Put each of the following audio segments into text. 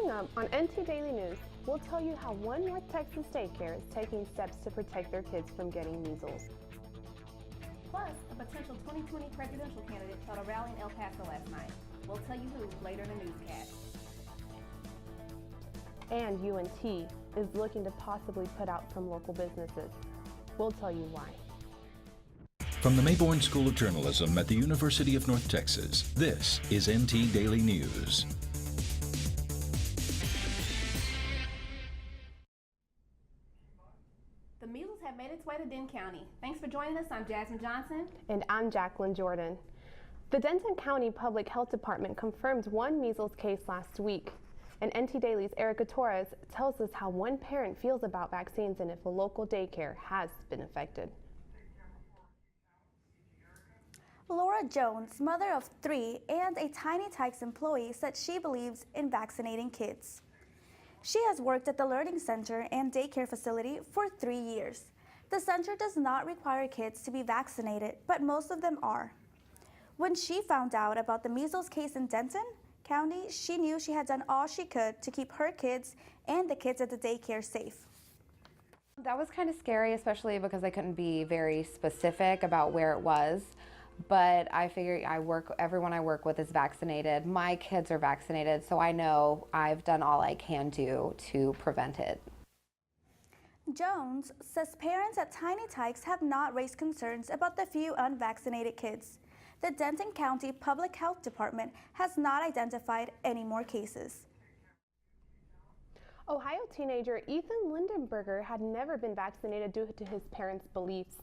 Coming up on NT Daily News, we'll tell you how one North Texas daycare is taking steps to protect their kids from getting measles. Plus, a potential 2020 presidential candidate held a rally in El Paso last night. We'll tell you who later in the newscast. And UNT is looking to possibly put out some local businesses. We'll tell you why. From the Mayborn School of Journalism at the University of North Texas, this is NT Daily News. The measles have made its way to Denton County. Thanks for joining us. I'm Jasmine Johnson. And I'm Jacqueline Jordan. The Denton County Public Health Department confirmed one measles case last week. And NT Daily's Erica Torres tells us how one parent feels about vaccines and if a local daycare has been affected. Laura Jones, mother of 3 and a Tiny Tykes employee, said she believes in vaccinating kids. She has worked at the Learning Center and daycare facility for 3 years. The center does not require kids to be vaccinated, but most of them are. When she found out about the measles case in Denton County, she knew she had done all she could to keep her kids and the kids at the daycare safe. That was kind of scary, especially because I couldn't be very specific about where it was. But I figure everyone I work with is vaccinated. My kids are vaccinated, so I know I've done all I can do to prevent it. Jones says parents at Tiny Tykes have not raised concerns about the few unvaccinated kids. The Denton County Public Health Department has not identified any more cases. Ohio teenager Ethan Lindenberger had never been vaccinated due to his parents' beliefs.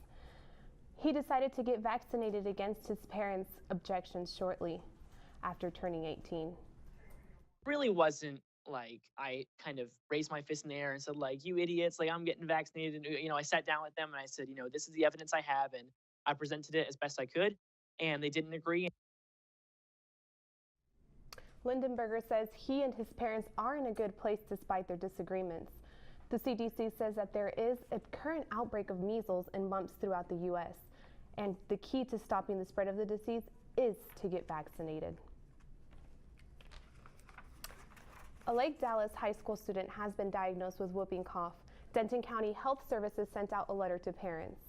He decided to get vaccinated against his parents' objections shortly after turning 18. Really wasn't like I kind of raised my fist in the air and said, like, you idiots, like, I'm getting vaccinated. And, I sat down with them and I said, this is the evidence I have, and I presented it as best I could, and they didn't agree. Lindenberger says he and his parents are in a good place despite their disagreements. The CDC says that there is a current outbreak of measles and mumps throughout the U.S., and the key to stopping the spread of the disease is to get vaccinated. A Lake Dallas high school student has been diagnosed with whooping cough. Denton County Health Services sent out a letter to parents.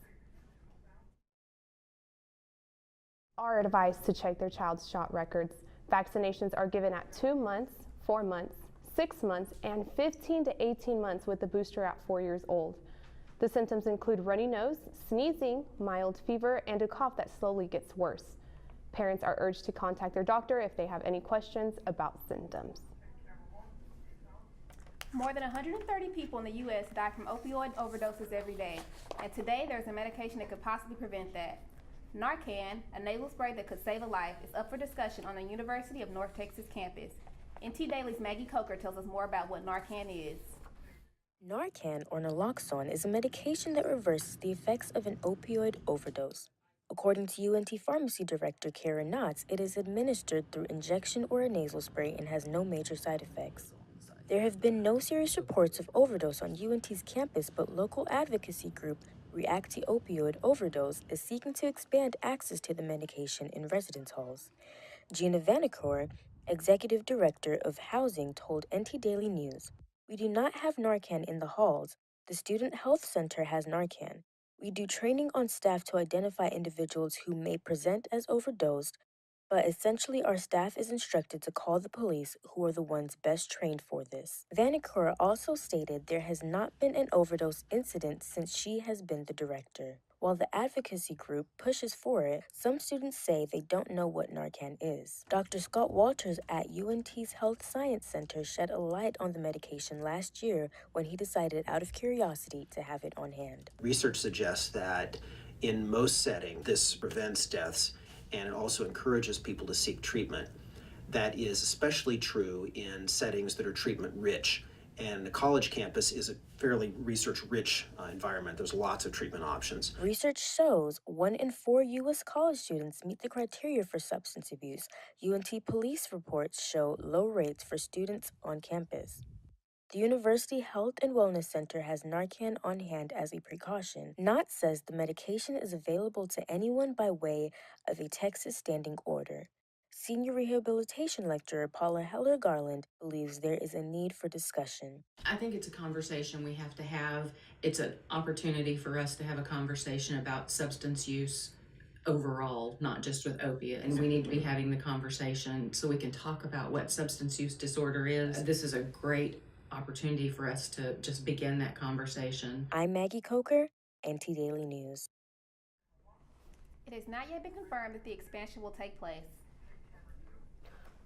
Are advised to check their child's shot records. Vaccinations are given at 2 months, 4 months, 6 months, and 15 to 18 months with the booster at 4 years old. The symptoms include runny nose, sneezing, mild fever, and a cough that slowly gets worse. Parents are urged to contact their doctor if they have any questions about symptoms. More than 130 people in the U.S. die from opioid overdoses every day, and today there's a medication that could possibly prevent that. Narcan, a nasal spray that could save a life, is up for discussion on the University of North Texas campus. NT Daily's Maggie Coker tells us more about what Narcan is. Narcan, or naloxone, is a medication that reverses the effects of an opioid overdose. According to UNT Pharmacy Director Karen Knotts, it is administered through injection or a nasal spray and has no major side effects. There have been no serious reports of overdose on UNT's campus, but local advocacy group React to Opioid Overdose is seeking to expand access to the medication in residence halls. Gina Vanacore, Executive Director of Housing, told NT Daily News, "We do not have Narcan in the halls. The Student Health Center has Narcan. We do training on staff to identify individuals who may present as overdosed, but essentially our staff is instructed to call the police, who are the ones best trained for this." Vanacore also stated there has not been an overdose incident since she has been the director. While the advocacy group pushes for it, some students say they don't know what Narcan is. Dr. Scott Walters at UNT's Health Science Center shed a light on the medication last year when he decided out of curiosity to have it on hand. Research suggests that in most settings, this prevents deaths and it also encourages people to seek treatment. That is especially true in settings that are treatment-rich. And the college campus is a fairly research-rich environment. There's lots of treatment options. Research shows 1 in 4 U.S. college students meet the criteria for substance abuse. UNT police reports show low rates for students on campus. The University Health and Wellness Center has Narcan on hand as a precaution. Knott says the medication is available to anyone by way of a Texas standing order. Senior Rehabilitation Lecturer Paula Heller Garland believes there is a need for discussion. I think it's a conversation we have to have. It's an opportunity for us to have a conversation about substance use overall, not just with opiate. And we need to be having the conversation so we can talk about what substance use disorder is. This is a great opportunity for us to just begin that conversation. I'm Maggie Coker, NT Daily News. It has not yet been confirmed that the expansion will take place.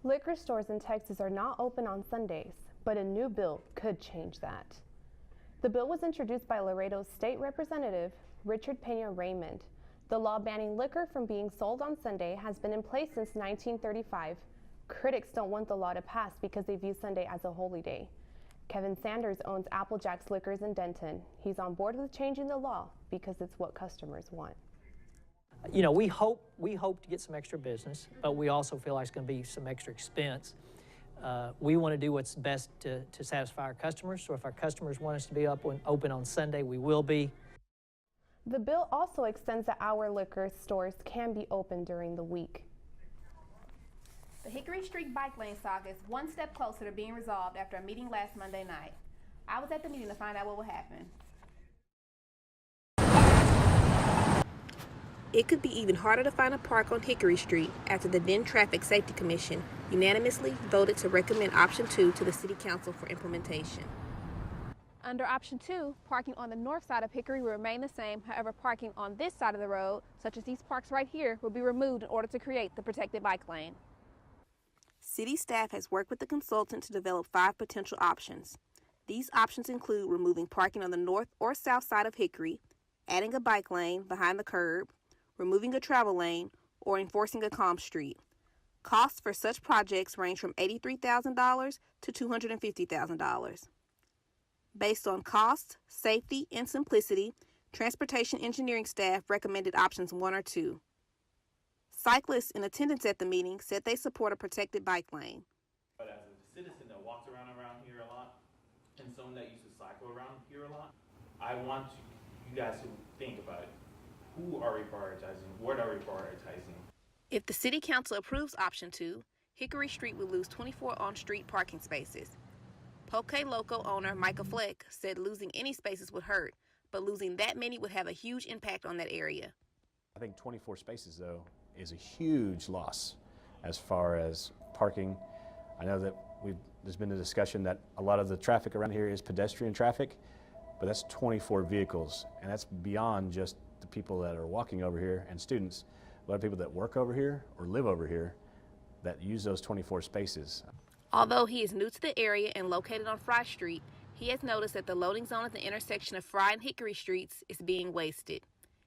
Liquor stores in Texas are not open on Sundays, but a new bill could change that. The bill was introduced by Laredo's State Representative Richard Pena Raymond. The law banning liquor from being sold on Sunday has been in place since 1935. Critics don't want the law to pass because they view Sunday as a holy day. Kevin Sanders owns Applejack's Liquors in Denton. He's on board with changing the law because it's what customers want. You know, we hope to get some extra business, but we also feel like it's going to be some extra expense. We want to do what's best to satisfy our customers. So if our customers want us to be open on Sunday, we will be. The bill also extends that our liquor stores can be open during the week. The Hickory Street bike lane saga is one step closer to being resolved after a meeting last Monday night. I was at the meeting to find out what would happen. It could be even harder to find a park on Hickory Street after the then Traffic Safety Commission unanimously voted to recommend option 2 to the City Council for implementation. Under option 2, parking on the north side of Hickory will remain the same. However, parking on this side of the road, such as these parks right here, will be removed in order to create the protected bike lane. City staff has worked with the consultant to develop 5 potential options. These options include removing parking on the north or south side of Hickory, adding a bike lane behind the curb, removing a travel lane, or enforcing a calm street. Costs for such projects range from $83,000 to $250,000. Based on cost, safety, and simplicity, transportation engineering staff recommended options 1 or 2. Cyclists in attendance at the meeting said they support a protected bike lane. But as a citizen that walks around here a lot, and someone that used to cycle around here a lot, I want you guys to think about it. Who are we prioritizing? What are we prioritizing? If the City Council approves option 2, Hickory Street would lose 24 on-street parking spaces. Poke Loco owner Micah Fleck said losing any spaces would hurt, but losing that many would have a huge impact on that area. I think 24 spaces, though, is a huge loss as far as parking. I know that there's been a discussion that a lot of the traffic around here is pedestrian traffic, but that's 24 vehicles, and that's beyond just the people that are walking over here and students. A lot of people that work over here or live over here that use those 24 spaces. Although he is new to the area and located on Fry Street, he has noticed that the loading zone at the intersection of Fry and Hickory Streets is being wasted.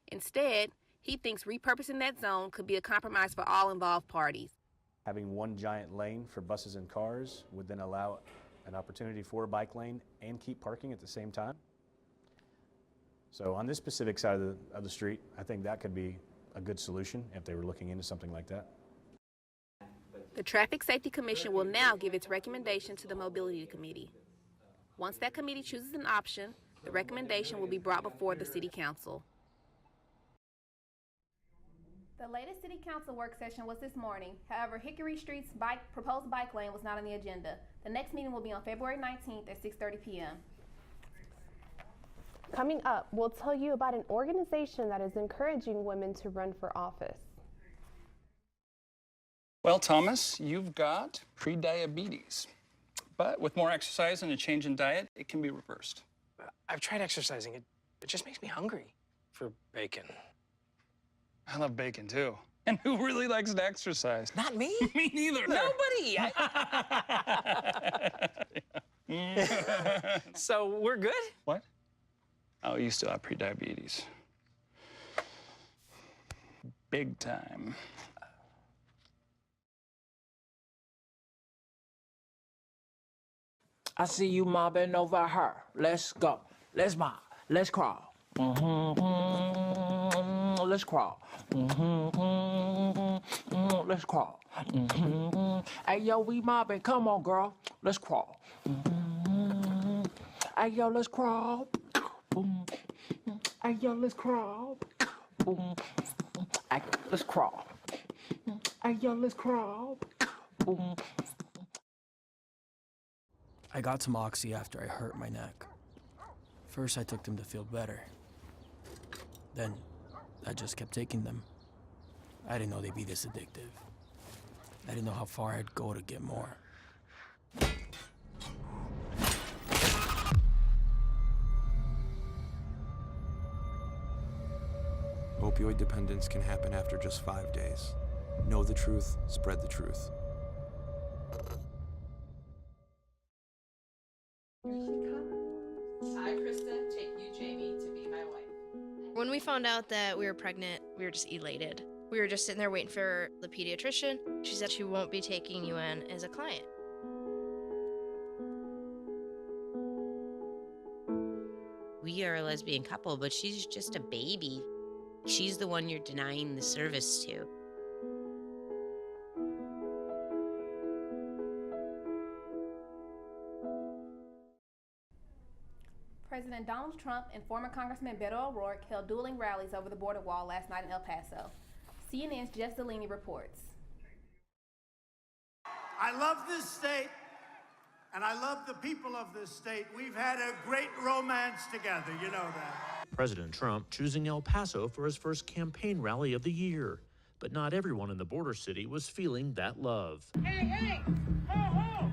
Instead, he thinks repurposing that zone could be a compromise for all involved parties. Having one giant lane for buses and cars would then allow an opportunity for a bike lane and keep parking at the same time. So on this specific side of the street, I think that could be a good solution if they were looking into something like that. The Traffic Safety Commission will now give its recommendation to the Mobility Committee. Once that committee chooses an option, the recommendation will be brought before the City Council. The latest City Council work session was this morning. However, Hickory Street's proposed bike lane was not on the agenda. The next meeting will be on February 19th at 6:30 p.m. Coming up, we'll tell you about an organization that is encouraging women to run for office. Well, Thomas, you've got pre-diabetes, but with more exercise and a change in diet, it can be reversed. I've tried exercising. It just makes me hungry for bacon. I love bacon, too. And who really likes to exercise? Not me. Me neither. Nobody. So we're good? What? Oh, you still have pre-diabetes. Big time. I see you mobbing over her. Let's go. Let's mob. Let's crawl. Let's crawl. Let's crawl. Hey, yo, we mobbing. Come on, girl. Let's crawl. Hey, yo, let's crawl. Hey, yo, let's crawl. Hey, let's crawl. Hey, yo, let's crawl. Boom. I got some Oxy after I hurt my neck. First, I took them to feel better. Then, I just kept taking them. I didn't know they'd be this addictive. I didn't know how far I'd go to get more. Opioid dependence can happen after just 5 days. Know the truth, spread the truth. I, Krista, take you, Jamie, to be my wife. When we found out that we were pregnant, we were just elated. We were just sitting there waiting for the pediatrician. She said she won't be taking you in as a client. We are a lesbian couple, but she's just a baby. She's the one you're denying the service to. President Donald Trump and former Congressman Beto O'Rourke held dueling rallies over the border wall last night in El Paso. CNN's Jess Delaney reports. I love this state, and I love the people of this state. We've had a great romance together, you know that. President Trump choosing El Paso for his first campaign rally of the year. But not everyone in the border city was feeling that love. Hey, ho, ho!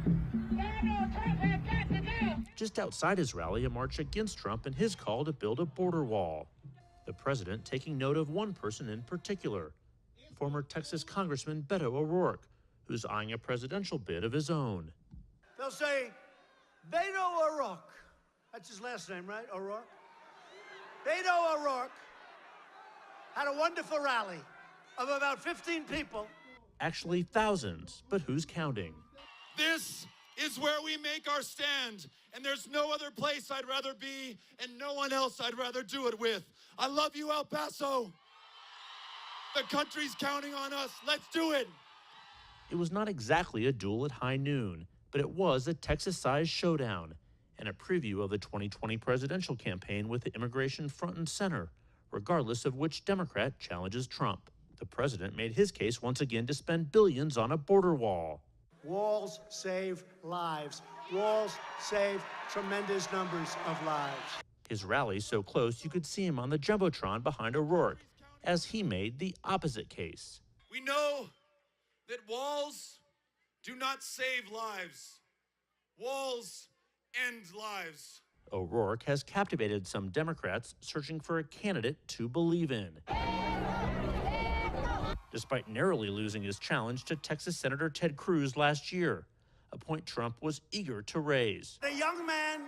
Donald Trump has got to go! Just outside his rally, a march against Trump and his call to build a border wall. The president taking note of one person in particular, former Texas Congressman Beto O'Rourke, who's eyeing a presidential bid of his own. They'll say, Beto O'Rourke. That's his last name, right? O'Rourke? Beto O'Rourke had a wonderful rally of about 15 people. Actually thousands, but who's counting? This is where we make our stand, and there's no other place I'd rather be, and no one else I'd rather do it with. I love you, El Paso. The country's counting on us. Let's do it. It was not exactly a duel at high noon, but it was a Texas-sized showdown and a preview of the 2020 presidential campaign with immigration front and center, regardless of which Democrat challenges Trump. The president made his case once again to spend billions on a border wall. Walls save lives. Walls save tremendous numbers of lives. His rally so close you could see him on the Jumbotron behind O'Rourke, as he made the opposite case. We know that walls do not save lives. Walls end lives. O'Rourke has captivated some Democrats searching for a candidate to believe in. Despite narrowly losing his challenge to Texas Senator Ted Cruz last year, a point Trump was eager to raise. A young man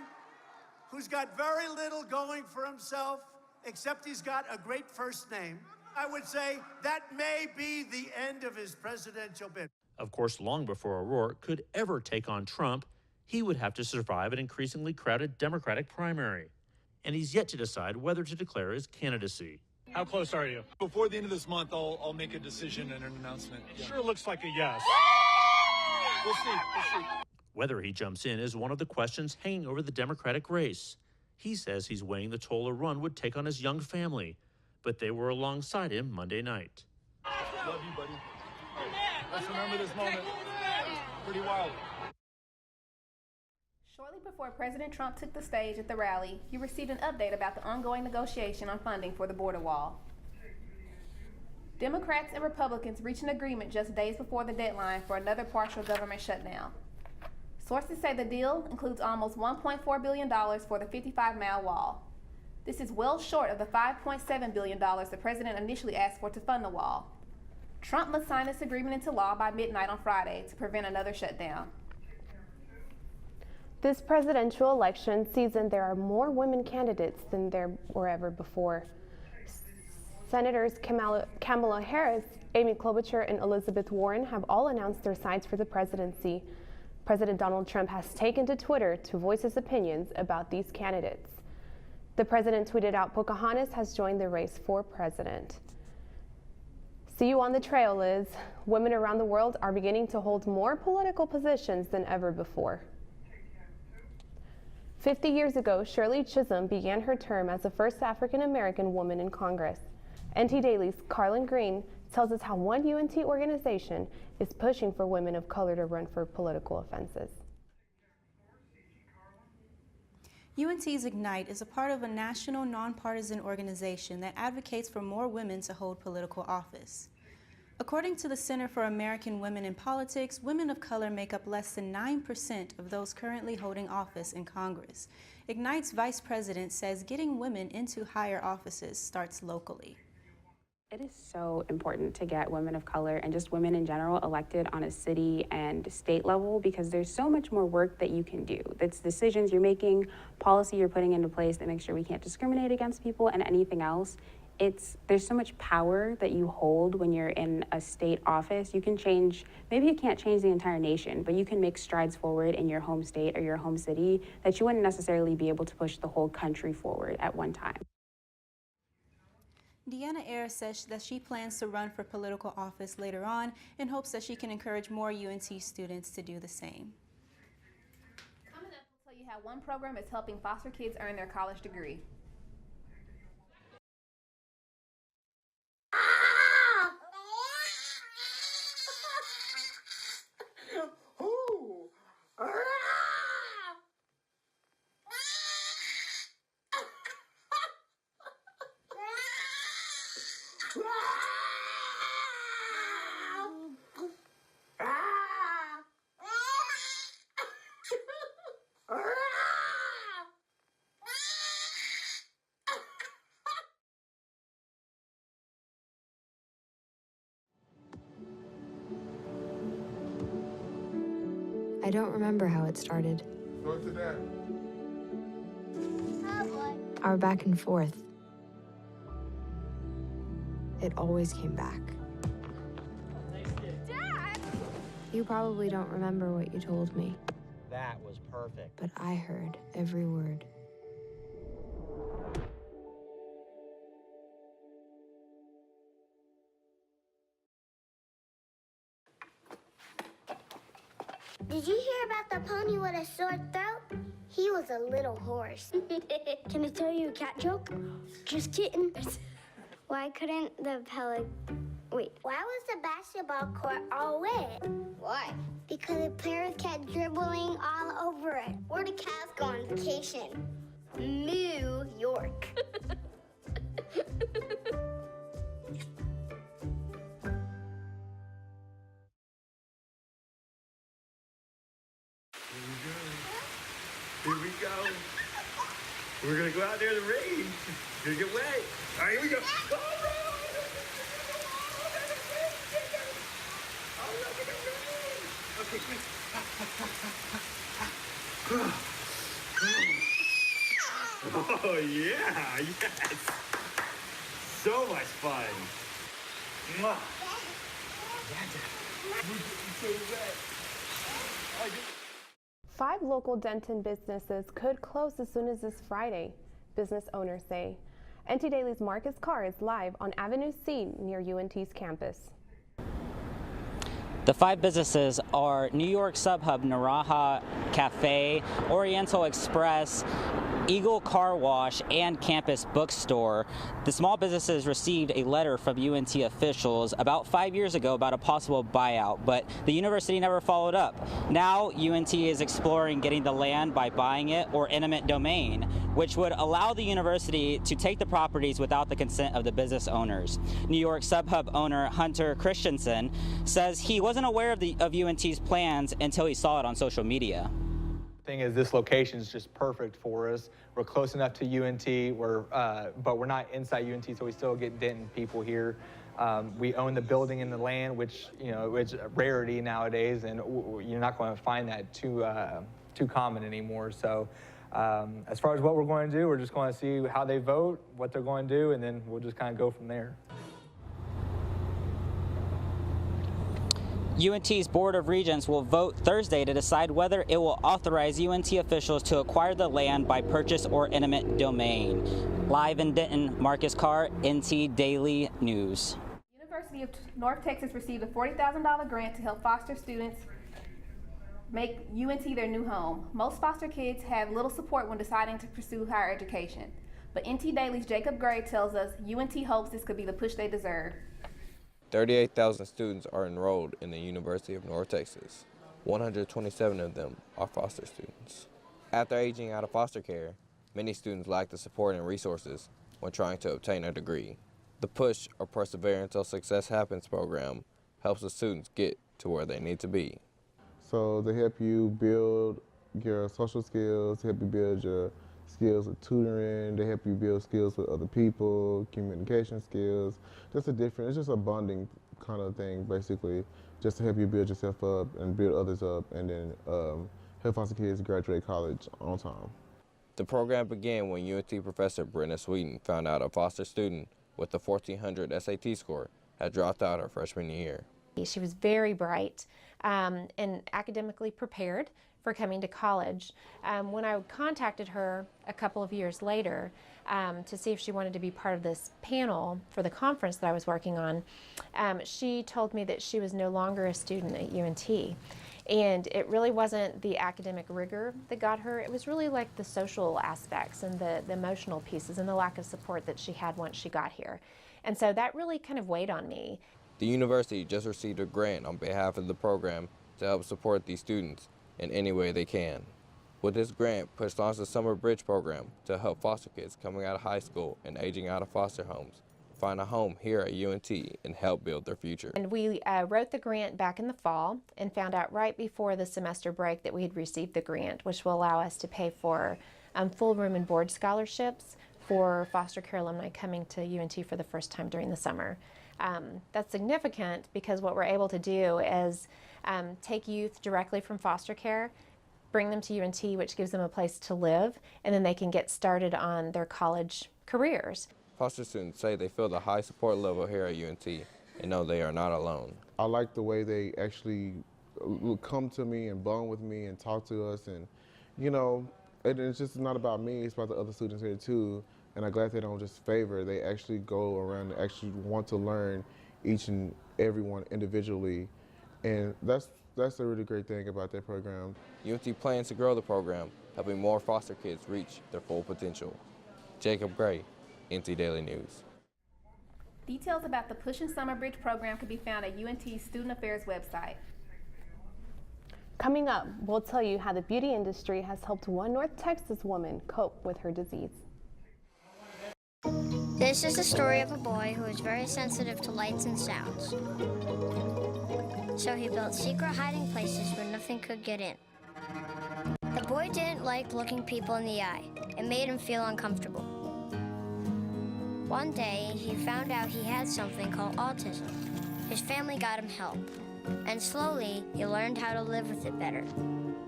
who's got very little going for himself, except he's got a great first name. I would say that may be the end of his presidential bid. Of course, long before O'Rourke could ever take on Trump, he would have to survive an increasingly crowded Democratic primary. And he's yet to decide whether to declare his candidacy. How close are you? Before the end of this month, I'll make a decision and an announcement. It sure looks like a yes. We'll see. Whether he jumps in is one of the questions hanging over the Democratic race. He says he's weighing the toll a run would take on his young family, but they were alongside him Monday night. Love you, buddy. Let's remember this moment. Pretty wild. Shortly before President Trump took the stage at the rally, he received an update about the ongoing negotiation on funding for the border wall. Democrats and Republicans reached an agreement just days before the deadline for another partial government shutdown. Sources say the deal includes almost $1.4 billion for the 55-mile wall. This is well short of the $5.7 billion the president initially asked for to fund the wall. Trump must sign this agreement into law by midnight on Friday to prevent another shutdown. This presidential election season, there are more women candidates than there were ever before. Senators Kamala Harris, Amy Klobuchar, and Elizabeth Warren have all announced their sides for the presidency. President Donald Trump has taken to Twitter to voice his opinions about these candidates. The president tweeted out, "Pocahontas has joined the race for president." See you on the trail, Liz. Women around the world are beginning to hold more political positions than ever before. 50 years ago, Shirley Chisholm began her term as the first African-American woman in Congress. NT Daily's Carlin Green tells us how one UNT organization is pushing for women of color to run for political offices. UNT's Ignite is a part of a national nonpartisan organization that advocates for more women to hold political office. According to the Center for American Women in Politics, women of color make up less than 9% of those currently holding office in Congress. Ignite's vice president says getting women into higher offices starts locally. It is so important to get women of color and just women in general elected on a city and state level, because there's so much more work that you can do. That's decisions you're making, policy you're putting into place that makes sure we can't discriminate against people, and anything else. There's so much power that you hold when you're in a state office. You can change, maybe you can't change the entire nation, but you can make strides forward in your home state or your home city that you wouldn't necessarily be able to push the whole country forward at one time. Deanna Ayre says that she plans to run for political office later on in hopes that she can encourage more UNT students to do the same. Coming up, we'll tell you how one program is helping foster kids earn their college degree. I don't remember how it started. Go to that. Our back and forth. It always came back. Dad! You probably don't remember what you told me, That was perfect. but I heard every word. Did you hear about the pony with a sore throat? He was a little horse. Can I tell you a cat joke? Just kidding. Why couldn't the Wait, why was the basketball court all wet? Why? Because the players kept dribbling all over it. Where did cats go on vacation? New York. Here we go. We're gonna go out there in the rain. You're gonna get wet. All right, here we go. Oh, look at the rain. Okay, quick. Oh, yeah, yes. So much fun. Mwah. So wet. 5 local Denton businesses could close as soon as this Friday, business owners say. NT Daily's Marcus Carr is live on Avenue C near UNT's campus. The 5 businesses are New York Subhub Naraha Cafe, Oriental Express, Eagle Car Wash, and Campus Bookstore. The small businesses received a letter from UNT officials about 5 years ago about a possible buyout, but the university never followed up. Now UNT is exploring getting the land by buying it or eminent domain, which would allow the university to take the properties without the consent of the business owners. New York Subhub owner Hunter Christensen says he wasn't aware of UNT's plans until he saw it on social media. Thing is, this location is just perfect for us. We're close enough to UNT, but we're not inside UNT, so we still get Denton people here. We own the building and the land, which it's a rarity nowadays, and you're not going to find that too common anymore. So, as far as what we're going to do, we're just going to see how they vote, what they're going to do, and then we'll just kind of go from there. UNT's Board of Regents will vote Thursday to decide whether it will authorize UNT officials to acquire the land by purchase or eminent domain. Live in Denton, Marcus Carr, NT Daily News. University of North Texas received a $40,000 grant to help foster students make UNT their new home. Most foster kids have little support when deciding to pursue higher education. But NT Daily's Jacob Gray tells us UNT hopes this could be the push they deserve. 38,000 students are enrolled in the University of North Texas. 127 of them are foster students. After aging out of foster care, many students lack the support and resources when trying to obtain a degree. The Push or Persevere Until Success Happens program helps the students get to where they need to be. So they help you build your social skills, help you build your skills with tutoring, they help you build skills with other people, communication skills. It's just a bonding kind of thing, basically, just to help you build yourself up and build others up, and then help foster kids graduate college on time. The program began when UNT professor Brenda Sweeten found out a foster student with a 1400 SAT score had dropped out her freshman year. She was very bright and academically prepared for coming to college. When I contacted her a couple of years later to see if she wanted to be part of this panel for the conference that I was working on, she told me that she was no longer a student at UNT. And it really wasn't the academic rigor that got her, it was really like the social aspects and the emotional pieces and the lack of support that she had once she got here. And so that really kind of weighed on me. The university just received a grant on behalf of the program to help support these students in any way they can. With this grant, Push launched the Summer Bridge program to help foster kids coming out of high school and aging out of foster homes find a home here at UNT and help build their future. And we wrote the grant back in the fall and found out right before the semester break that we had received the grant, which will allow us to pay for full room and board scholarships for foster care alumni coming to UNT for the first time during the summer. That's significant because what we're able to do is take youth directly from foster care, bring them to UNT, which gives them a place to live, and then they can get started on their college careers. Foster students say they feel the high support level here at UNT and know they are not alone. I like the way they actually come to me and bond with me and talk to us, and you know, it's just not about me, it's about the other students here too. And I'm glad they don't just favor, they actually go around and actually want to learn each and every one individually. And that's a really great thing about that program. UNT plans to grow the program, helping more foster kids reach their full potential. Jacob Gray, NC Daily News. Details about the Push and Summer Bridge program can be found at UNT's Student Affairs website. Coming up, we'll tell you how the beauty industry has helped one North Texas woman cope with her disease. This is the story of a boy who was very sensitive to lights and sounds. So he built secret hiding places where nothing could get in. The boy didn't like looking people in the eye. It made him feel uncomfortable. One day, he found out he had something called autism. His family got him help, and slowly, he learned how to live with it better.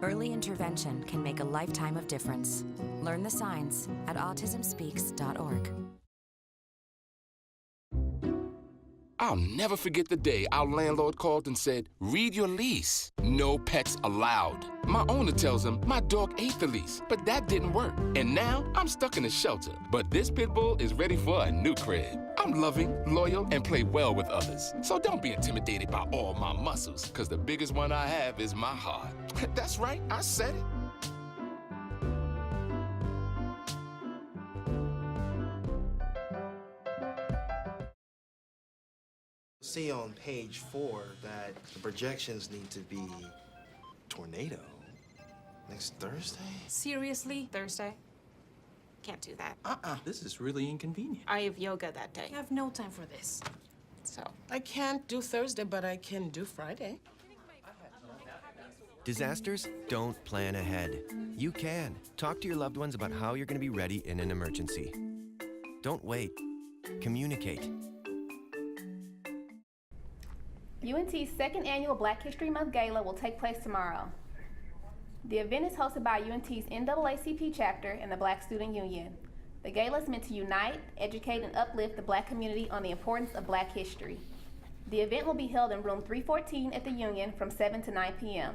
Early intervention can make a lifetime of difference. Learn the signs at autismspeaks.org. I'll never forget the day our landlord called and said, "Read your lease. No pets allowed." My owner tells him my dog ate the lease, but that didn't work. And now I'm stuck in a shelter. But this pit bull is ready for a new crib. I'm loving, loyal, and play well with others. So don't be intimidated by all my muscles, because the biggest one I have is my heart. That's right, I said it. See on page 4 that the projections need to be tornado next Thursday. Seriously? Thursday? Can't do that. This is really inconvenient. I have yoga that day. I have no time for this. So. I can't do Thursday, but I can do Friday. Disasters don't plan ahead. You can. Talk to your loved ones about how you're going to be ready in an emergency. Don't wait. Communicate. UNT's second annual Black History Month Gala will take place tomorrow. The event is hosted by UNT's NAACP chapter and the Black Student Union. The gala is meant to unite, educate, and uplift the Black community on the importance of Black history. The event will be held in room 314 at the Union from 7 to 9 p.m.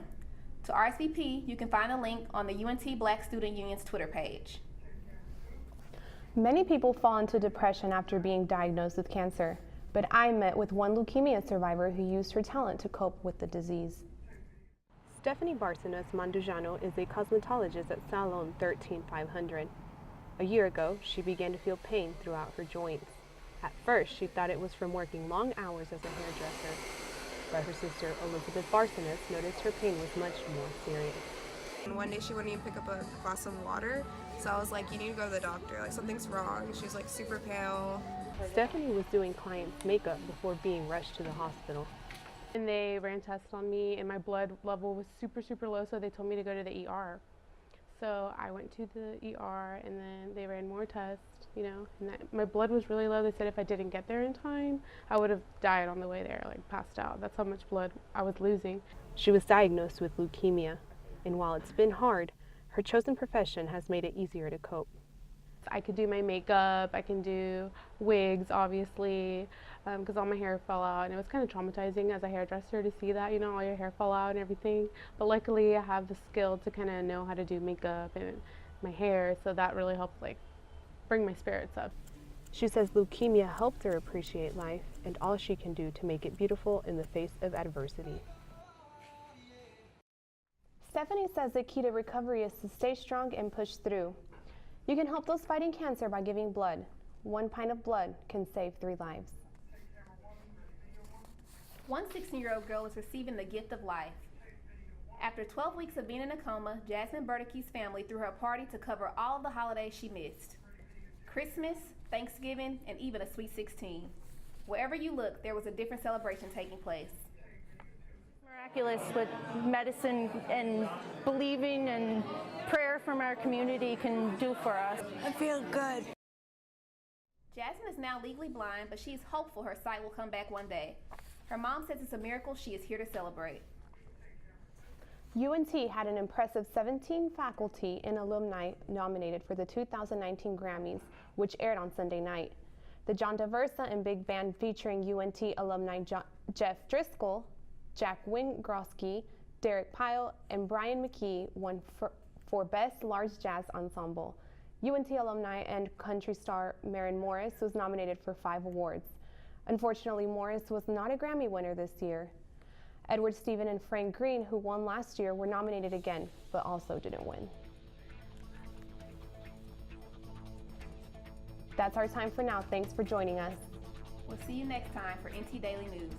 To RSVP, you can find a link on the UNT Black Student Union's Twitter page. Many people fall into depression after being diagnosed with cancer, but I met with one leukemia survivor who used her talent to cope with the disease. Stephanie Barcenas Mandujano is a cosmetologist at Salon 13500. A year ago, she began to feel pain throughout her joints. At first, she thought it was from working long hours as a hairdresser, but her sister Elizabeth Barsonis noticed her pain was much more serious. And one day she wouldn't even pick up a glass of water, so I was like, you need to go to the doctor, like something's wrong. She was like super pale. Stephanie was doing clients' makeup before being rushed to the hospital. And they ran tests on me and my blood level was super, super low, so they told me to go to the ER. So I went to the ER and then they ran more tests, you know, and my blood was really low. They said if I didn't get there in time, I would have died on the way there, like passed out. That's how much blood I was losing. She was diagnosed with leukemia, and while it's been hard, her chosen profession has made it easier to cope. I could do my makeup, I can do wigs, obviously, because all my hair fell out, and it was kind of traumatizing as a hairdresser to see that, you know, all your hair fall out and everything. But luckily, I have the skill to kind of know how to do makeup and my hair, so that really helped, like, bring my spirits up. She says leukemia helped her appreciate life and all she can do to make it beautiful in the face of adversity. Stephanie says the key to recovery is to stay strong and push through. You can help those fighting cancer by giving blood. 1 pint of blood can save 3 lives. One 16-year-old girl is receiving the gift of life. After 12 weeks of being in a coma, Jasmine Burdickey's family threw her a party to cover all of the holidays she missed. Christmas, Thanksgiving, and even a Sweet 16. Wherever you look, there was a different celebration taking place. Miraculous what medicine and believing and prayer from our community can do for us. I feel good. Jasmine is now legally blind, but she is hopeful her sight will come back one day. Her mom says it's a miracle she is here to celebrate. UNT had an impressive 17 faculty and alumni nominated for the 2019 Grammys, which aired on Sunday night. The John Daversa and Big Band featuring UNT alumni Jeff Driscoll, Jack Wingrosky, Derek Pyle, and Brian McKee won for Best Large Jazz Ensemble. UNT alumni and country star Maren Morris was nominated for 5 awards. Unfortunately, Morris was not a Grammy winner this year. Edward Stephen and Frank Green, who won last year, were nominated again, but also didn't win. That's our time for now. Thanks for joining us. We'll see you next time for NT Daily News.